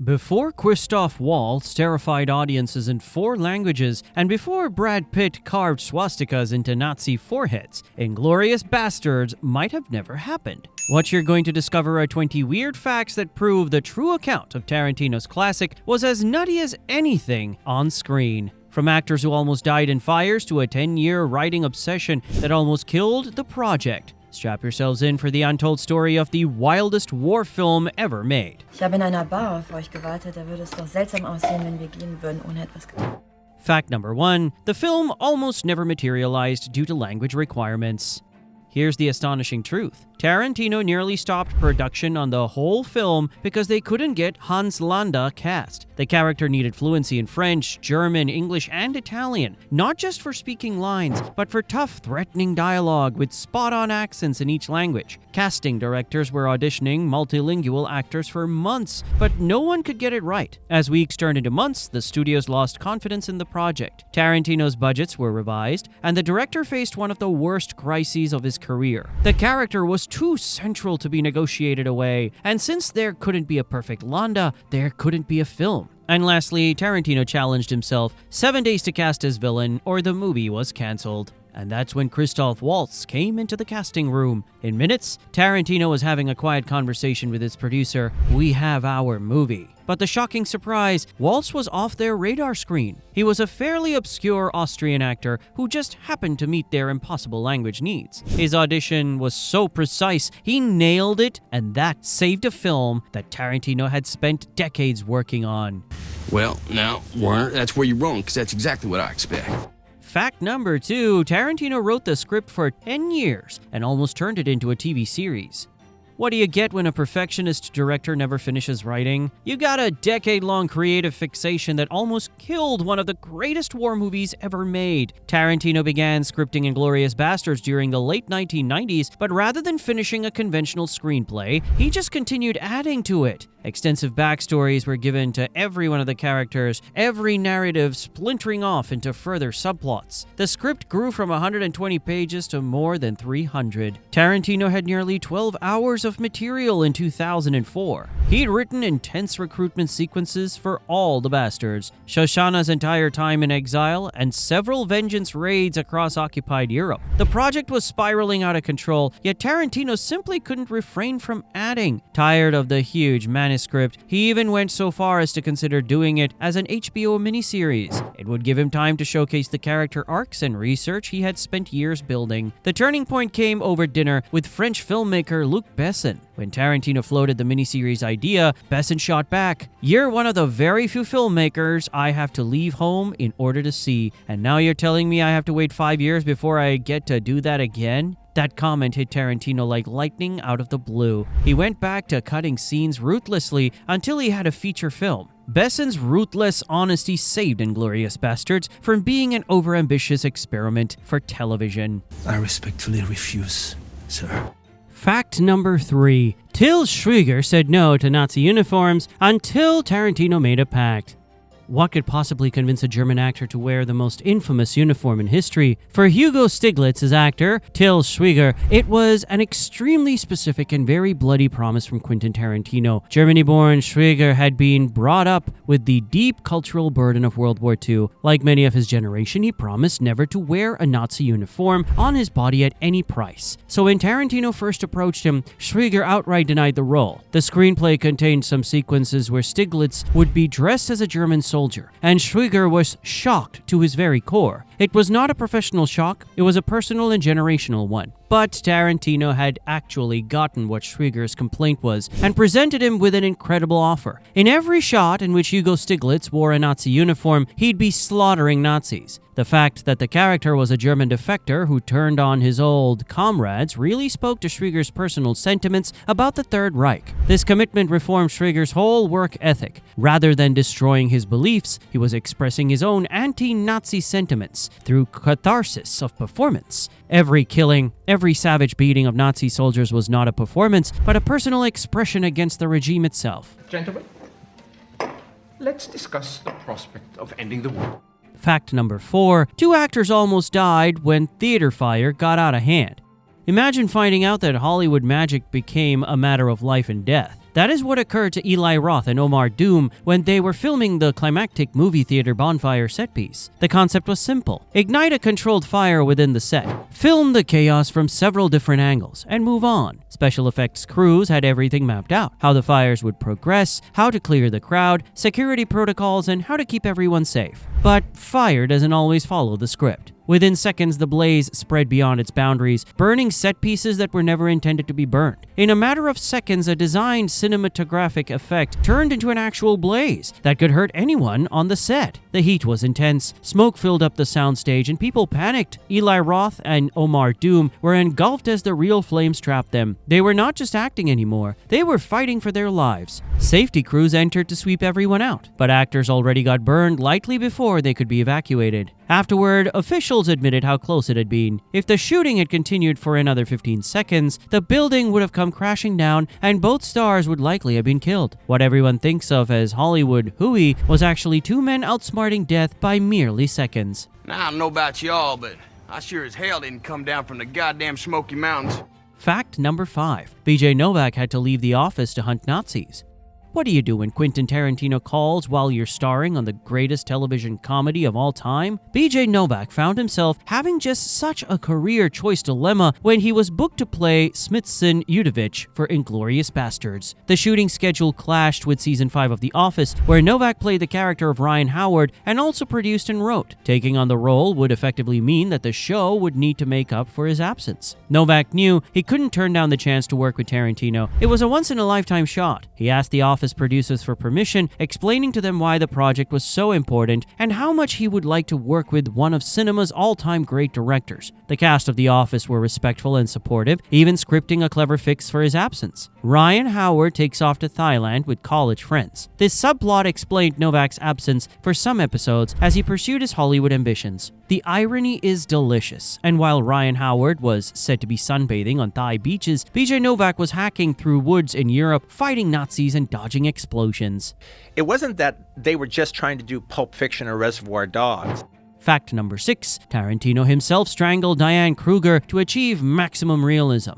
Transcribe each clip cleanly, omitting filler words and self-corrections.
Before Christoph Waltz terrified audiences in 4 languages, and before Brad Pitt carved swastikas into Nazi foreheads, Inglourious Basterds might have never happened. What you're going to discover are 20 weird facts that prove the true account of Tarantino's classic was as nutty as anything on screen. From actors who almost died in fires to a 10-year writing obsession that almost killed the project. Strap yourselves in for the untold story of the wildest war film ever made. Ich habe in einer Bar auf euch gewartet, da würde es doch seltsam aussehen, wenn wir gehen würden, ohne etwas getan. Fact number 1. The film almost never materialized due to language requirements. Here's the astonishing truth. Tarantino nearly stopped production on the whole film because they couldn't get Hans Landa cast. The character needed fluency in French, German, English, and Italian, not just for speaking lines, but for tough, threatening dialogue with spot-on accents in each language. Casting directors were auditioning multilingual actors for months, but no one could get it right. As weeks turned into months, the studios lost confidence in the project. Tarantino's budgets were revised, and the director faced one of the worst crises of his career. The character was too central to be negotiated away, and since there couldn't be a perfect Landa, there couldn't be a film. And lastly, Tarantino challenged himself 7 days to cast his villain, or the movie was cancelled. And that's when Christoph Waltz came into the casting room. In minutes, Tarantino was having a quiet conversation with his producer. We have our movie. But the shocking surprise, Waltz was off their radar screen. He was a fairly obscure Austrian actor who just happened to meet their impossible language needs. His audition was so precise, he nailed it, and that saved a film that Tarantino had spent decades working on. Well, now, Warner, that's where you're wrong, because that's exactly what I expect. Fact number 2, Tarantino wrote the script for 10 years and almost turned it into a TV series. What do you get when a perfectionist director never finishes writing? You got a decade-long creative fixation that almost killed one of the greatest war movies ever made. Tarantino began scripting Inglourious Basterds during the late 1990s, but rather than finishing a conventional screenplay, he just continued adding to it. Extensive backstories were given to every one of the characters, every narrative splintering off into further subplots. The script grew from 120 pages to more than 300. Tarantino had nearly 12 hours of material in 2004. He'd written intense recruitment sequences for all the Bastards, Shoshana's entire time in exile, and several vengeance raids across occupied Europe. The project was spiraling out of control, yet Tarantino simply couldn't refrain from adding. Tired of the huge manuscript, he even went so far as to consider doing it as an HBO miniseries. It would give him time to showcase the character arcs and research he had spent years building. The turning point came over dinner with French filmmaker Luc Besson. When Tarantino floated the miniseries idea, Besson shot back, "You're one of the very few filmmakers I have to leave home in order to see, and now you're telling me I have to wait 5 years before I get to do that again?" That comment hit Tarantino like lightning out of the blue. He went back to cutting scenes ruthlessly until he had a feature film. Besson's ruthless honesty saved Inglourious Basterds from being an overambitious experiment for television. I respectfully refuse, sir. Fact number 3. Til Schweiger said no to Nazi uniforms until Tarantino made a pact. What could possibly convince a German actor to wear the most infamous uniform in history? For Hugo Stiglitz's actor, Til Schweiger, it was an extremely specific and very bloody promise from Quentin Tarantino. Germany-born Schweiger had been brought up with the deep cultural burden of World War II. Like many of his generation, he promised never to wear a Nazi uniform on his body at any price. So when Tarantino first approached him, Schweiger outright denied the role. The screenplay contained some sequences where Stiglitz would be dressed as a German soldier, and Schweiger was shocked to his very core. It was not a professional shock, it was a personal and generational one. But Tarantino had actually gotten what Schweiger's complaint was and presented him with an incredible offer. In every shot in which Hugo Stiglitz wore a Nazi uniform, he'd be slaughtering Nazis. The fact that the character was a German defector who turned on his old comrades really spoke to Schweiger's personal sentiments about the Third Reich. This commitment reformed Schweiger's whole work ethic. Rather than destroying his beliefs, he was expressing his own anti-Nazi sentiments through catharsis of performance. Every killing, every savage beating of Nazi soldiers was not a performance, but a personal expression against the regime itself. Gentlemen, let's discuss the prospect of ending the war. Fact number 4. 2 actors almost died when theater fire got out of hand. Imagine finding out that Hollywood magic became a matter of life and death. That is what occurred to Eli Roth and Omar Doom when they were filming the climactic movie theater bonfire set piece. The concept was simple. Ignite a controlled fire within the set, film the chaos from several different angles, and move on. Special effects crews had everything mapped out: how the fires would progress, how to clear the crowd, security protocols, and how to keep everyone safe. But fire doesn't always follow the script. Within seconds, the blaze spread beyond its boundaries, burning set pieces that were never intended to be burned. In a matter of seconds, a designed cinematographic effect turned into an actual blaze that could hurt anyone on the set. The heat was intense, smoke filled up the soundstage, and people panicked. Eli Roth and Omar Doom were engulfed as the real flames trapped them. They were not just acting anymore, they were fighting for their lives. Safety crews entered to sweep everyone out, but actors already got burned lightly before they could be evacuated. Afterward, officials admitted how close it had been. If the shooting had continued for another 15 seconds, the building would have come crashing down and both stars would likely have been killed. What everyone thinks of as Hollywood hooey was actually two men outsmarting death by merely seconds. Now, I don't know about y'all, but I sure as hell didn't come down from the goddamn Smoky Mountains. Fact number 5. BJ Novak had to leave the office to hunt Nazis. What do you do when Quentin Tarantino calls while you're starring on the greatest television comedy of all time? BJ Novak found himself having just such a career choice dilemma when he was booked to play Smithson Udovich for Inglourious Basterds. The shooting schedule clashed with season 5 of The Office, where Novak played the character of Ryan Howard and also produced and wrote. Taking on the role would effectively mean that the show would need to make up for his absence. Novak knew he couldn't turn down the chance to work with Tarantino. It was a once-in-a-lifetime shot. He asked The Office producers for permission, explaining to them why the project was so important and how much he would like to work with one of cinema's all-time great directors. The cast of The Office were respectful and supportive, even scripting a clever fix for his absence. Ryan Howard takes off to Thailand with college friends. This subplot explained Novak's absence for some episodes as he pursued his Hollywood ambitions. The irony is delicious, and while Ryan Howard was said to be sunbathing on Thai beaches, BJ Novak was hacking through woods in Europe, fighting Nazis and dodging explosions. It wasn't that they were just trying to do Pulp Fiction or Reservoir Dogs. Fact number 6. Tarantino himself strangled Diane Kruger to achieve maximum realism.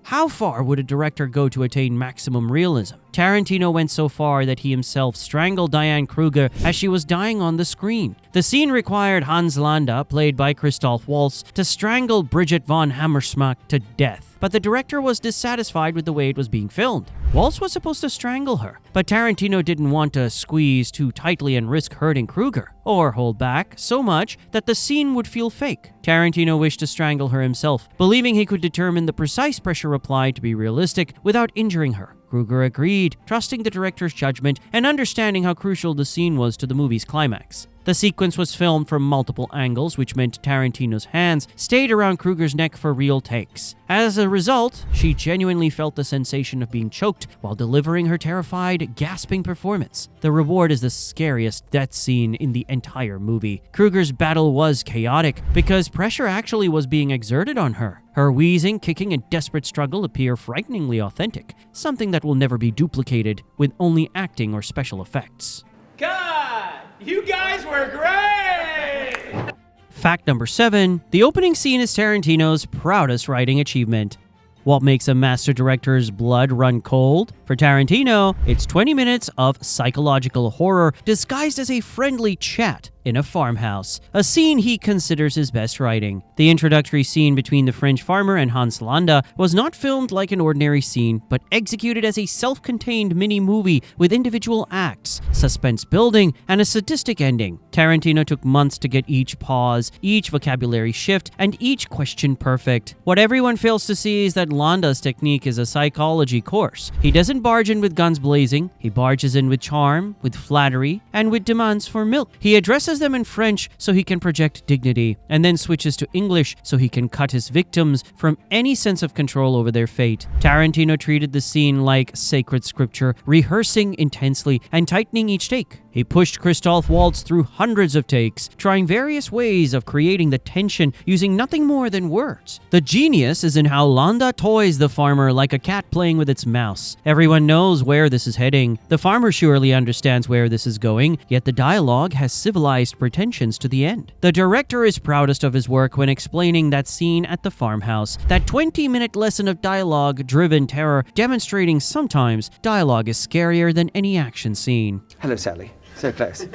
How far would a director go to attain maximum realism? Tarantino went so far that he himself strangled Diane Kruger as she was dying on the screen. The scene required Hans Landa, played by Christoph Waltz, to strangle Bridget von Hammersmark to death, but the director was dissatisfied with the way it was being filmed. Waltz was supposed to strangle her, but Tarantino didn't want to squeeze too tightly and risk hurting Kruger, or hold back so much that the scene would feel fake. Tarantino wished to strangle her himself, believing he could determine the precise pressure applied to be realistic without injuring her. Kruger agreed, trusting the director's judgment and understanding how crucial the scene was to the movie's climax. The sequence was filmed from multiple angles, which meant Tarantino's hands stayed around Kruger's neck for real takes. As a result, she genuinely felt the sensation of being choked while delivering her terrified, gasping performance. The reward is the scariest death scene in the entire movie. Kruger's battle was chaotic because pressure actually was being exerted on her. Her wheezing, kicking, and desperate struggle appear frighteningly authentic, something that will never be duplicated with only acting or special effects. God, you guys were great! Fact number 7. The opening scene is Tarantino's proudest writing achievement. What makes a master director's blood run cold? For Tarantino, it's 20 minutes of psychological horror disguised as a friendly chat in a farmhouse, a scene he considers his best writing. The introductory scene between the French farmer and Hans Landa was not filmed like an ordinary scene, but executed as a self-contained mini-movie with individual acts, suspense building, and a sadistic ending. Tarantino took months to get each pause, each vocabulary shift, and each question perfect. What everyone fails to see is that Landa's technique is a psychology course. He doesn't barge in with guns blazing, he barges in with charm, with flattery, and with demands for milk. He addresses them in French so he can project dignity, and then switches to English so he can cut his victims from any sense of control over their fate. Tarantino treated the scene like sacred scripture, rehearsing intensely and tightening each take. He pushed Christoph Waltz through hundreds of takes, trying various ways of creating the tension using nothing more than words. The genius is in how Landa toys the farmer like a cat playing with its mouse. Everyone knows where this is heading. The farmer surely understands where this is going, yet the dialogue has civilized highest pretensions to the end. The director is proudest of his work when explaining that scene at the farmhouse, that 20-minute lesson of dialogue-driven terror demonstrating sometimes dialogue is scarier than any action scene. Hello, Sally. So close.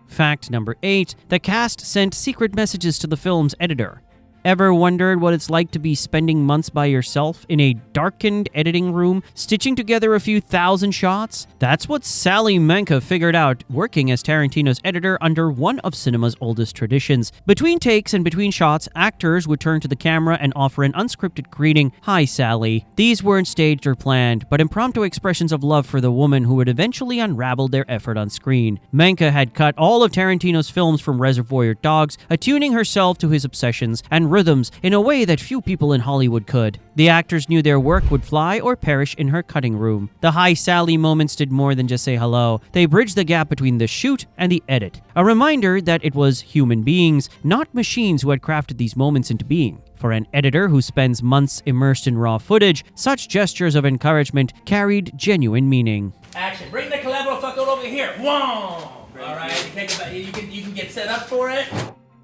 Fact number 8. The cast sent secret messages to the film's editor. Ever wondered what it's like to be spending months by yourself in a darkened editing room, stitching together a few thousand shots? That's what Sally Menke figured out working as Tarantino's editor under one of cinema's oldest traditions. Between takes and between shots, actors would turn to the camera and offer an unscripted greeting, "Hi, Sally." These weren't staged or planned, but impromptu expressions of love for the woman who would eventually unravel their effort on screen. Menke had cut all of Tarantino's films from Reservoir Dogs, attuning herself to his obsessions and rhythms in a way that few people in Hollywood could. The actors knew their work would fly or perish in her cutting room. The "Hi, Sally" moments did more than just say hello. They bridged the gap between the shoot and the edit. A reminder that it was human beings, not machines, who had crafted these moments into being. For an editor who spends months immersed in raw footage, such gestures of encouragement carried genuine meaning. Action. Bring the Calabro fucker over here. Whoa! Alright, you can get set up for it.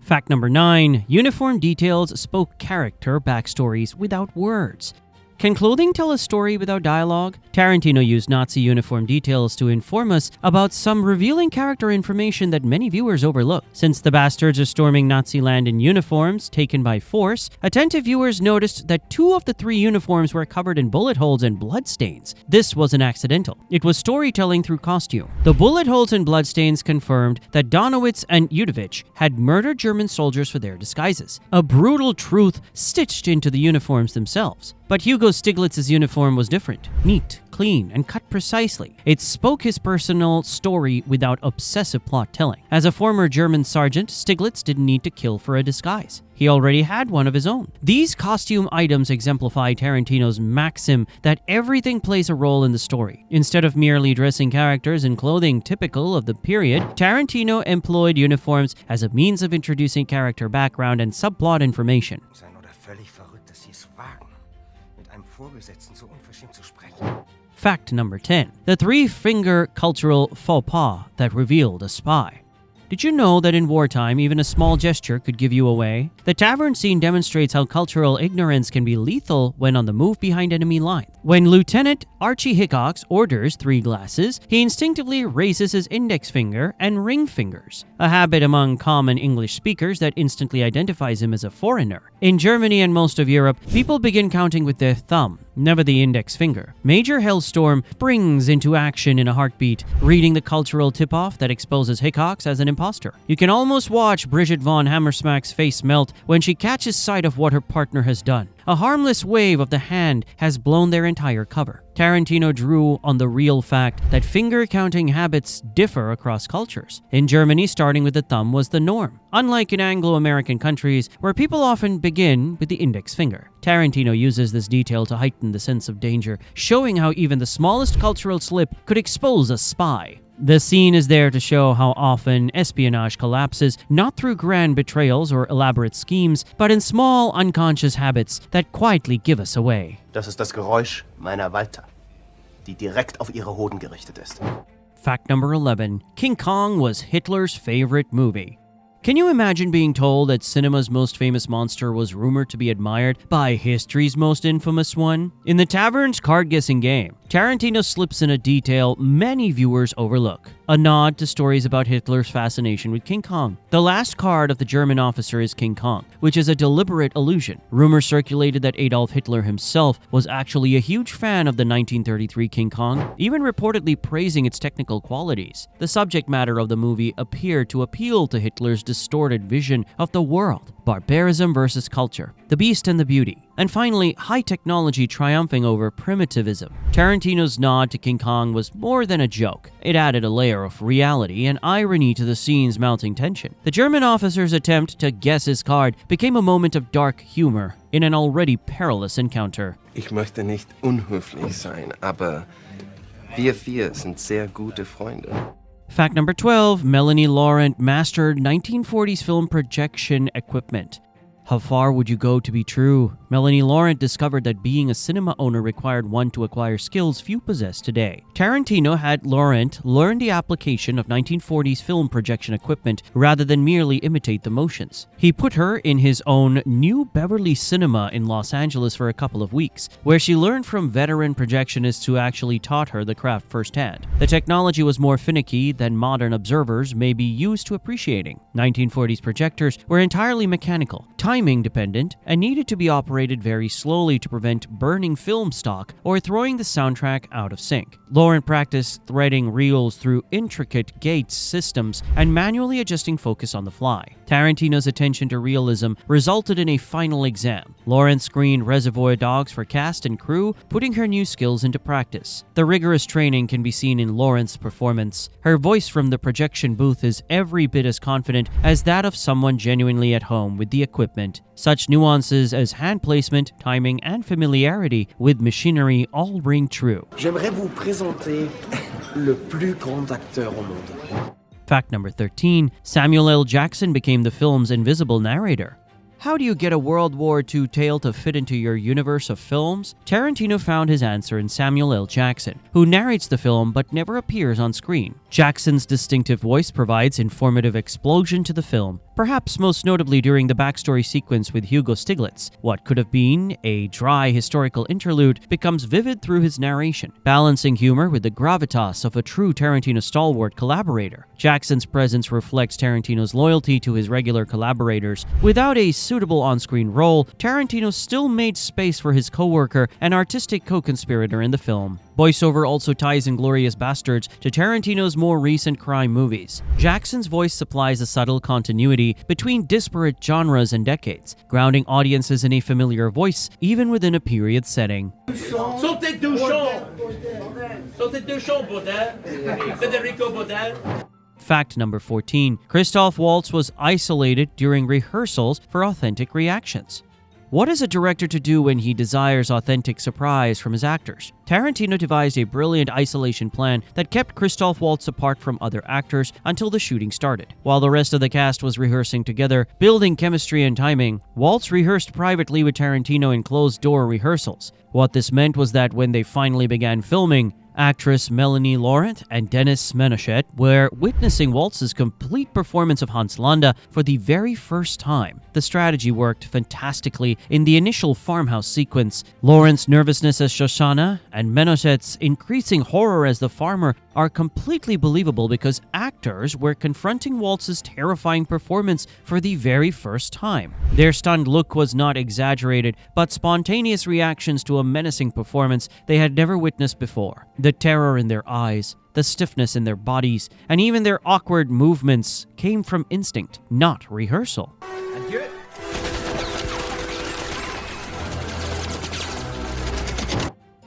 Fact number 9. Uniform details spoke character backstories without words. Can clothing tell a story without dialogue? Tarantino used Nazi uniform details to inform us about some revealing character information that many viewers overlook. Since the bastards are storming Nazi land in uniforms taken by force, attentive viewers noticed that 2 of the 3 uniforms were covered in bullet holes and bloodstains. This wasn't accidental. It was storytelling through costume. The bullet holes and bloodstains confirmed that Donowitz and Judovich had murdered German soldiers for their disguises. A brutal truth stitched into the uniforms themselves. But Hugo Stiglitz's uniform was different. Neat, clean, and cut precisely. It spoke his personal story without obsessive plot telling. As a former German sergeant, Stiglitz didn't need to kill for a disguise. He already had one of his own. These costume items exemplify Tarantino's maxim that everything plays a role in the story. Instead of merely dressing characters in clothing typical of the period, Tarantino employed uniforms as a means of introducing character background and subplot information. Fact number 10. The 3-finger cultural faux pas that revealed a spy. Did you know that in wartime, even a small gesture could give you away? The tavern scene demonstrates how cultural ignorance can be lethal when on the move behind enemy lines. When Lieutenant Archie Hickox orders 3 glasses, he instinctively raises his index finger and ring fingers, a habit among common English speakers that instantly identifies him as a foreigner. In Germany and most of Europe, people begin counting with their thumb, never the index finger. Major Hellstorm springs into action in a heartbeat, reading the cultural tip-off that exposes Hickox as an imposter. You can almost watch Bridget von Hammersmack's face melt when she catches sight of what her partner has done. A harmless wave of the hand has blown their entire cover. Tarantino drew on the real fact that finger-counting habits differ across cultures. In Germany, starting with the thumb was the norm, unlike in Anglo-American countries where people often begin with the index finger. Tarantino uses this detail to heighten the sense of danger, showing how even the smallest cultural slip could expose a spy. The scene is there to show how often espionage collapses, not through grand betrayals or elaborate schemes, but in small, unconscious habits that quietly give us away. Das ist das Geräusch meiner Walter, die direkt auf ihre Hoden gerichtet ist. Fact number 11. King Kong was Hitler's favorite movie. Can you imagine being told that cinema's most famous monster was rumored to be admired by history's most infamous one? In the tavern's card-guessing game, Tarantino slips in a detail many viewers overlook. A nod to stories about Hitler's fascination with King Kong. The last card of the German officer is King Kong, which is a deliberate illusion. Rumors circulated that Adolf Hitler himself was actually a huge fan of the 1933 King Kong, even reportedly praising its technical qualities. The subject matter of the movie appeared to appeal to Hitler's distorted vision of the world. Barbarism versus culture, the beast and the beauty, and finally, high technology triumphing over primitivism. Tarantino's nod to King Kong was more than a joke. It added a layer of reality and irony to the scene's mounting tension. The German officer's attempt to guess his card became a moment of dark humor in an already perilous encounter. Ich möchte nicht unhöflich sein, aber wir 4 sind sehr gute Freunde. Fact number 12. Melanie Laurent mastered 1940s film projection equipment. How far would you go to be true? Melanie Laurent discovered that being a cinema owner required one to acquire skills few possess today. Tarantino had Laurent learn the application of 1940s film projection equipment rather than merely imitate the motions. He put her in his own New Beverly Cinema in Los Angeles for a couple of weeks, where she learned from veteran projectionists who actually taught her the craft firsthand. The technology was more finicky than modern observers may be used to appreciating. 1940s projectors were entirely mechanical, timing dependent, and needed to be operated very slowly to prevent burning film stock or throwing the soundtrack out of sync. Laurent practiced threading reels through intricate gates systems and manually adjusting focus on the fly. Tarantino's attention to realism resulted in a final exam. Laurent screened Reservoir Dogs for cast and crew, putting her new skills into practice. The rigorous training can be seen in Laurent's performance. Her voice from the projection booth is every bit as confident as that of someone genuinely at home with the equipment. Such nuances as hand placement, timing, and familiarity with machinery all ring true. J'aimerais vous présenter le plus grand acteur au monde. Fact number 13. Samuel L. Jackson became the film's invisible narrator. How do you get a World War II tale to fit into your universe of films? Tarantino found his answer in Samuel L. Jackson, who narrates the film but never appears on screen. Jackson's distinctive voice provides informative explosion to the film, perhaps most notably during the backstory sequence with Hugo Stiglitz. What could have been a dry historical interlude becomes vivid through his narration, balancing humor with the gravitas of a true Tarantino stalwart collaborator. Jackson's presence reflects Tarantino's loyalty to his regular collaborators. Without a suitable on-screen role, Tarantino still made space for his co-worker and artistic co-conspirator in the film. Voiceover also ties Inglourious Basterds to Tarantino's more recent crime movies. Jackson's voice supplies a subtle continuity between disparate genres and decades, grounding audiences in a familiar voice even within a period setting. Sautez deux champs! Sautez deux champs, Baudin! Federico Baudin! Fact number 14. Christoph Waltz was isolated during rehearsals for authentic reactions. What is a director to do when he desires authentic surprise from his actors? Tarantino devised a brilliant isolation plan that kept Christoph Waltz apart from other actors until the shooting started. While the rest of the cast was rehearsing together, building chemistry and timing, Waltz rehearsed privately with Tarantino in closed-door rehearsals. What this meant was that when they finally began filming, actress Melanie Laurent and Dennis Menochet were witnessing Waltz's complete performance of Hans Landa for the very first time. The strategy worked fantastically in the initial farmhouse sequence. Laurent's nervousness as Shoshana and Menochet's increasing horror as the farmer are completely believable because actors were confronting Waltz's terrifying performance for the very first time. Their stunned look was not exaggerated, but spontaneous reactions to a menacing performance they had never witnessed before. The terror in their eyes, the stiffness in their bodies, and even their awkward movements came from instinct, not rehearsal.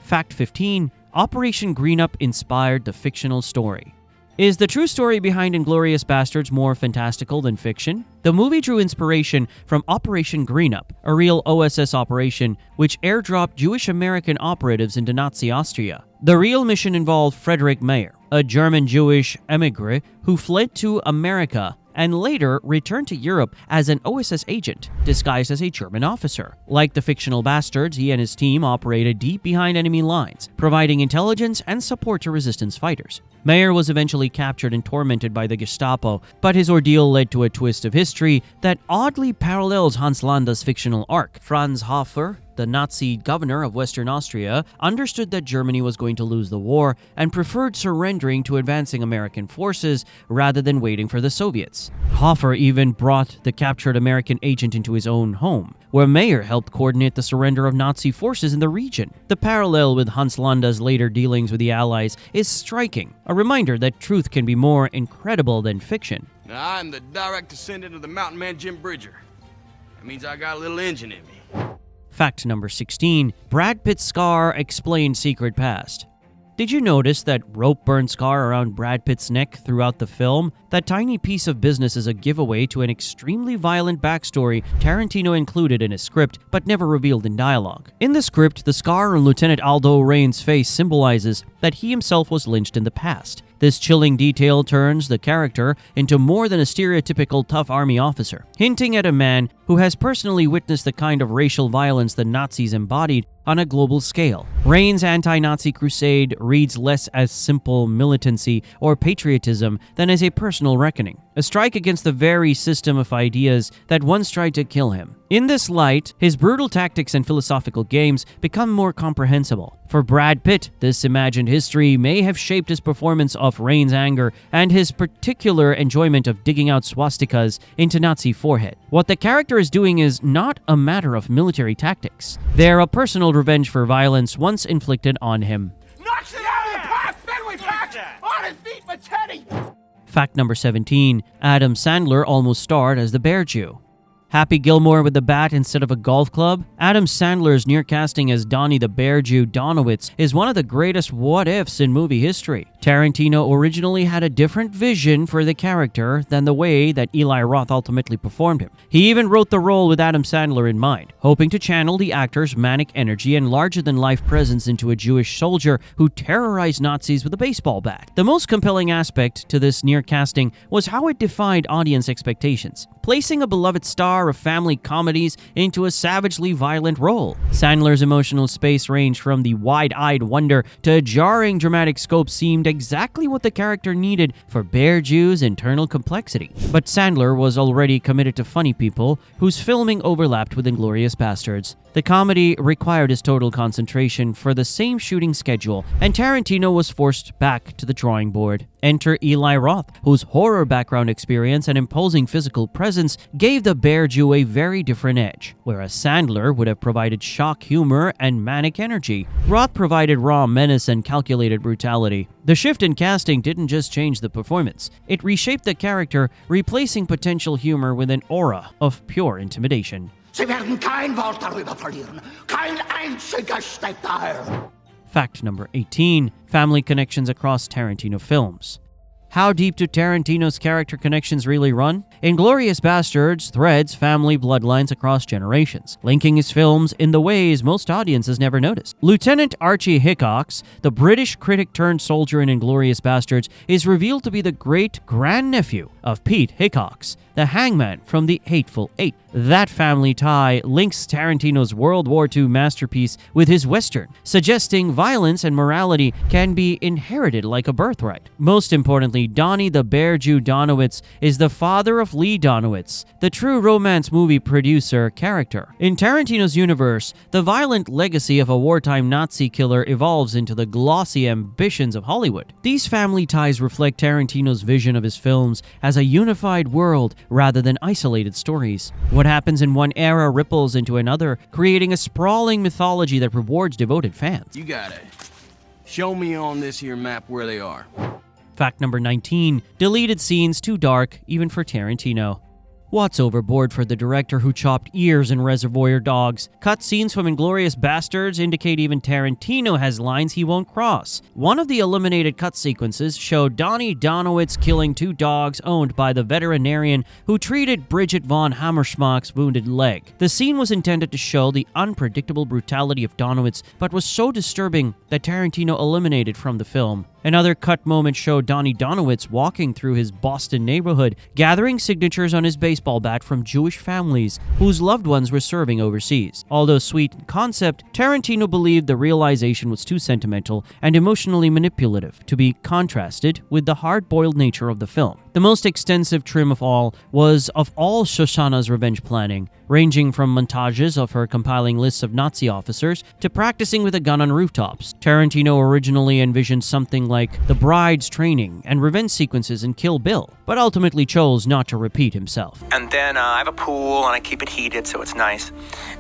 Fact 15. Operation Greenup inspired the fictional story. Is the true story behind Inglourious Basterds more fantastical than fiction? The movie drew inspiration from Operation Greenup, a real OSS operation which airdropped Jewish American operatives into Nazi Austria. The real mission involved Friedrich Mayer, a German Jewish emigre who fled to America and later returned to Europe as an OSS agent, disguised as a German officer. Like the fictional Bastards, he and his team operated deep behind enemy lines, providing intelligence and support to resistance fighters. Mayer was eventually captured and tormented by the Gestapo, but his ordeal led to a twist of history that oddly parallels Hans Landa's fictional arc. Franz Hofer, the Nazi governor of Western Austria, understood that Germany was going to lose the war and preferred surrendering to advancing American forces rather than waiting for the Soviets. Hofer even brought the captured American agent into his own home, where Mayer helped coordinate the surrender of Nazi forces in the region. The parallel with Hans Landa's later dealings with the Allies is striking, a reminder that truth can be more incredible than fiction. Now, I'm the direct descendant of the mountain man Jim Bridger. That means I got a little engine in me. Fact number 16. Brad Pitt's scar explained secret past. Did you notice that rope burn scar around Brad Pitt's neck throughout the film? That tiny piece of business is a giveaway to an extremely violent backstory Tarantino included in his script but never revealed in dialogue. In the script, the scar on Lieutenant Aldo Rain's face symbolizes that he himself was lynched in the past. This chilling detail turns the character into more than a stereotypical tough army officer, hinting at a man who has personally witnessed the kind of racial violence the Nazis embodied on a global scale. Rain's anti-Nazi crusade reads less as simple militancy or patriotism than as a personal reckoning, a strike against the very system of ideas that once tried to kill him. In this light, his brutal tactics and philosophical games become more comprehensible. For Brad Pitt, this imagined history may have shaped his performance of Rain's anger and his particular enjoyment of digging out swastikas into Nazi forehead. What the character is doing is not a matter of military tactics. They're a personal revenge for violence once inflicted on him. Knocks it out of the park! Then we back on his feet for Teddy! Fact number 17. Adam Sandler almost starred as the Bear Jew. Happy Gilmore with the bat instead of a golf club? Adam Sandler's near casting as Donnie the Bear Jew Donowitz is one of the greatest what-ifs in movie history. Tarantino originally had a different vision for the character than the way that Eli Roth ultimately performed him. He even wrote the role with Adam Sandler in mind, hoping to channel the actor's manic energy and larger-than-life presence into a Jewish soldier who terrorized Nazis with a baseball bat. The most compelling aspect to this near casting was how it defied audience expectations, placing a beloved star of family comedies into a savagely violent role. Sandler's emotional space ranged from the wide-eyed wonder to a jarring dramatic scope seemed exactly what the character needed for Bear Jew's internal complexity. But Sandler was already committed to funny people, whose filming overlapped with Inglourious Basterds. The comedy required his total concentration for the same shooting schedule, and Tarantino was forced back to the drawing board. Enter Eli Roth, whose horror background experience and imposing physical presence gave the Bear Jew a very different edge. Whereas Sandler would have provided shock humor and manic energy, Roth provided raw menace and calculated brutality. The shift in casting didn't just change the performance, it reshaped the character, replacing potential humor with an aura of pure intimidation. Sie werden kein Wort darüber verlieren. Kein einziger steckt daher. Fact number 18. Family connections across Tarantino films. How deep do Tarantino's character connections really run? Inglourious Basterds threads family bloodlines across generations, linking his films in the ways most audiences never noticed. Lieutenant Archie Hickox, the British critic-turned-soldier in Inglourious Basterds, is revealed to be the great-grandnephew of Pete Hickox, the hangman from The Hateful Eight. That family tie links Tarantino's World War II masterpiece with his Western, suggesting violence and morality can be inherited like a birthright. Most importantly, Donnie the Bear Jew Donowitz is the father of Lee Donowitz, the true romance movie producer character. In Tarantino's universe, the violent legacy of a wartime Nazi killer evolves into the glossy ambitions of Hollywood. These family ties reflect Tarantino's vision of his films as a unified world rather than isolated stories. What happens in one era ripples into another, creating a sprawling mythology that rewards devoted fans. You got it. Show me on this here map where they are. Fact number 19. Deleted scenes too dark, even for Tarantino. What's overboard for the director who chopped ears in Reservoir Dogs? Cut scenes from Inglourious Basterds indicate even Tarantino has lines he won't cross. One of the eliminated cut sequences showed Donnie Donowitz killing two dogs owned by the veterinarian who treated Bridget von Hammersmark's wounded leg. The scene was intended to show the unpredictable brutality of Donowitz, but was so disturbing that Tarantino eliminated from the film. Another cut moment showed Donnie Donowitz walking through his Boston neighborhood, gathering signatures on his baseball bat from Jewish families whose loved ones were serving overseas. Although sweet in concept, Tarantino believed the realization was too sentimental and emotionally manipulative to be contrasted with the hard-boiled nature of the film. The most extensive trim of all was of all Shoshana's revenge planning, ranging from montages of her compiling lists of Nazi officers to practicing with a gun on rooftops. Tarantino originally envisioned something like The Bride's training and revenge sequences in Kill Bill, but ultimately chose not to repeat himself. And then I have a pool and I keep it heated so it's nice.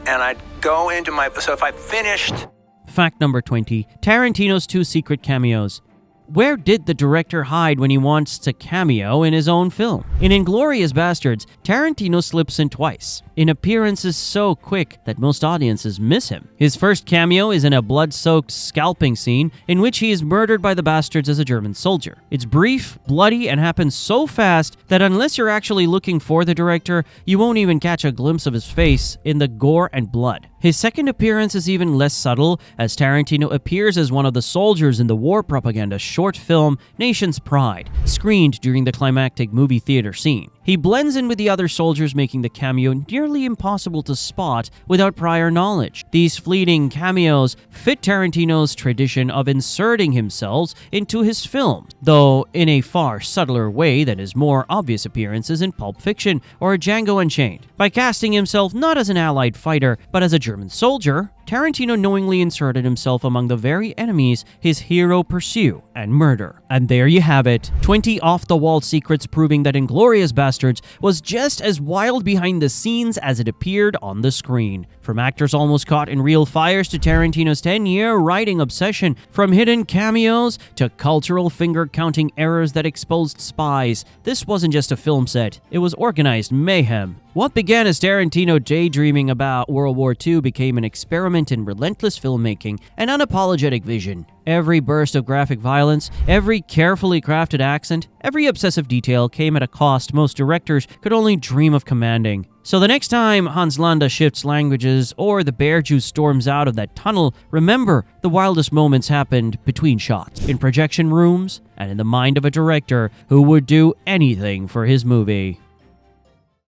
And I'd go into so if I finished... Fact number 20. Tarantino's two secret cameos. where did the director hide when he wants to cameo in his own film? In Inglourious Basterds, Tarantino slips in twice, in appearances so quick that most audiences miss him. His first cameo is in a blood-soaked scalping scene in which he is murdered by the bastards as a German soldier. It's brief, bloody, and happens so fast that unless you're actually looking for the director, you won't even catch a glimpse of his face in the gore and blood. His second appearance is even less subtle, as Tarantino appears as one of the soldiers in the war propaganda short film Nation's Pride, screened during the climactic movie theater scene. He blends in with the other soldiers, making the cameo nearly impossible to spot without prior knowledge. These fleeting cameos fit Tarantino's tradition of inserting himself into his film, though in a far subtler way than his more obvious appearances in Pulp Fiction or Django Unchained. By casting himself not as an Allied fighter, but as a German soldier, Tarantino knowingly inserted himself among the very enemies his hero pursue and murder. And there you have it, 20 off-the-wall secrets proving that Inglourious Basterds was just as wild behind the scenes as it appeared on the screen. From actors almost caught in real fires to Tarantino's 10-year writing obsession, from hidden cameos to cultural finger-counting errors that exposed spies, this wasn't just a film set, it was organized mayhem. What began as Tarantino daydreaming about World War II became an experiment in relentless filmmaking and unapologetic vision. Every burst of graphic violence, every carefully crafted accent, every obsessive detail came at a cost most directors could only dream of commanding. So the next time Hans Landa shifts languages or the bear juice storms out of that tunnel, remember the wildest moments happened between shots, in projection rooms, and in the mind of a director who would do anything for his movie.